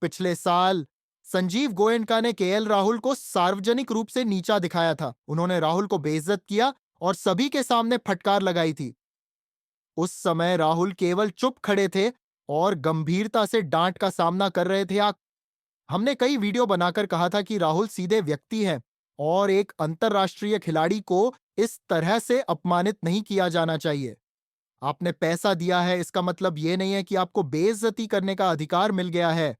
पिछले साल संजीव गोयनका ने केएल राहुल को सार्वजनिक रूप से नीचा दिखाया था। उन्होंने राहुल को बेइज्जत किया और सभी के सामने फटकार लगाई थी। उस समय राहुल केवल चुप खड़े थे और गंभीरता से डांट का सामना कर रहे थे। हमने कई वीडियो बनाकर कहा था कि राहुल सीधे व्यक्ति हैं और एक अंतरराष्ट्रीय खिलाड़ी को इस तरह से अपमानित नहीं किया जाना चाहिए। आपने पैसा दिया है, इसका मतलब यह नहीं है कि आपको बेइज्जती करने का अधिकार मिल गया है।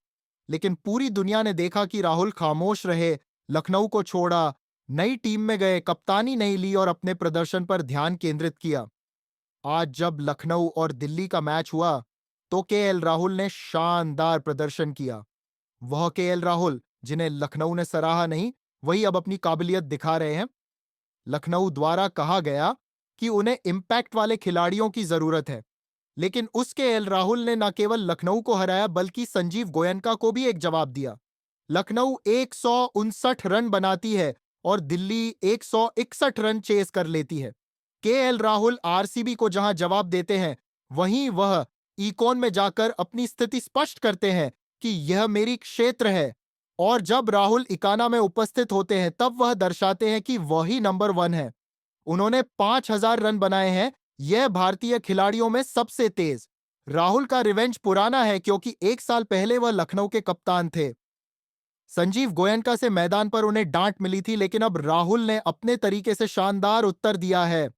लेकिन पूरी दुनिया ने देखा कि राहुल खामोश रहे, लखनऊ को छोड़ा, नई टीम में गए, कप्तानी नहीं ली और अपने प्रदर्शन पर ध्यान केंद्रित किया। आज जब लखनऊ और दिल्ली का मैच हुआ तो केएल राहुल ने शानदार प्रदर्शन किया। वह केएल राहुल जिन्हें लखनऊ ने सराहा नहीं, वही अब अपनी काबिलियत दिखा रहे हैं। लखनऊ द्वारा कहा गया कि उन्हें इंपैक्ट वाले खिलाड़ियों की जरूरत है, लेकिन उस केएल राहुल ने न केवल लखनऊ को हराया बल्कि संजीव गोयनका को भी एक जवाब दिया। लखनऊ 159 रन बनाती है और दिल्ली 161 रन चेस कर लेती है। केएल राहुल आरसीबी को जहां जवाब देते हैं, वहीं वह इकोन में जाकर अपनी स्थिति स्पष्ट करते हैं कि यह मेरी क्षेत्र है। और जब राहुल इकाना में उपस्थित होते हैं तब वह दर्शाते हैं कि वही नंबर 1 है। उन्होंने 5000 रन बनाए हैं, यह भारतीय खिलाड़ियों में सबसे तेज। राहुल का रिवेंज पुराना है क्योंकि 1 साल पहले वह लखनऊ के कप्तान थे। संजीव गोयनका से मैदान पर उन्हें डांट मिली थी, लेकिन अब राहुल ने अपने तरीके से शानदार उत्तर दिया है।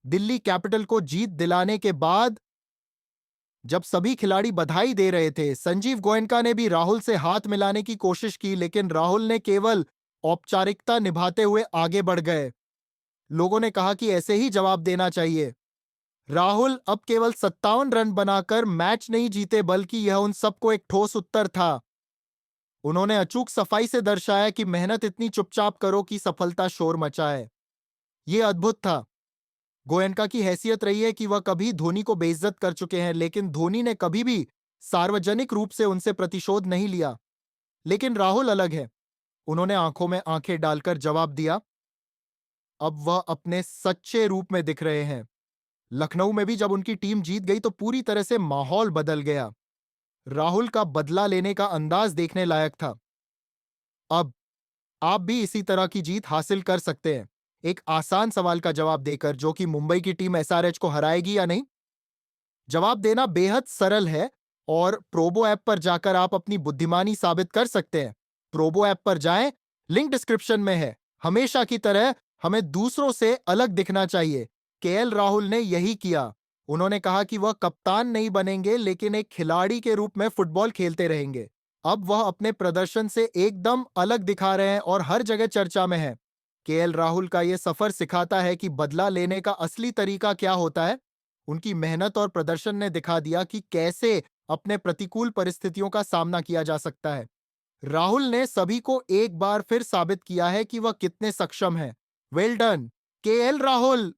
दिल्ली कैपिटल को जीत दिलाने के बाद जब सभी खिलाड़ी बधाई दे रहे थे, संजीव गोयनका ने भी राहुल से हाथ मिलाने की कोशिश की, लेकिन राहुल ने केवल औपचारिकता निभाते हुए आगे बढ़ गए। लोगों ने कहा कि ऐसे ही जवाब देना चाहिए। राहुल अब केवल 57 रन बनाकर मैच नहीं जीते, बल्कि यह उन सबको एक ठोस उत्तर था। उन्होंने अचूक सफाई से दर्शाया कि मेहनत इतनी चुपचाप करो कि सफलता शोर मचाए। यह अद्भुत था। गोयनका की हैसियत रही है कि वह कभी धोनी को बेइज्जत कर चुके हैं, लेकिन धोनी ने कभी भी सार्वजनिक रूप से उनसे प्रतिशोध नहीं लिया। लेकिन राहुल अलग है। उन्होंने आंखों में आंखें डालकर जवाब दिया। अब वह अपने सच्चे रूप में दिख रहे हैं। लखनऊ में भी जब उनकी टीम जीत गई तो पूरी तरह से माहौल बदल गया। राहुल का बदला लेने का अंदाज देखने लायक था। अब आप भी इसी तरह की जीत हासिल कर सकते हैं, एक आसान सवाल का जवाब देकर, जो कि मुंबई की टीम एसआरएच को हराएगी या नहीं। जवाब देना बेहद सरल है और प्रोबो ऐप पर जाकर आप अपनी बुद्धिमानी साबित कर सकते हैं। प्रोबो ऐप पर जाएं, लिंक डिस्क्रिप्शन में है। हमेशा की तरह हमें दूसरों से अलग दिखना चाहिए। केएल राहुल ने यही किया। उन्होंने कहा कि वह कप्तान नहीं बनेंगे, लेकिन एक खिलाड़ी के रूप में फुटबॉल खेलते रहेंगे। अब वह अपने प्रदर्शन से एकदम अलग दिखा रहे हैं और हर जगह चर्चा में है। केएल राहुल का यह सफर सिखाता है कि बदला लेने का असली तरीका क्या होता है। उनकी मेहनत और प्रदर्शन ने दिखा दिया कि कैसे अपने प्रतिकूल परिस्थितियों का सामना किया जा सकता है। राहुल ने सभी को एक बार फिर साबित किया है कि वह कितने सक्षम हैं। Well done KL Rahul.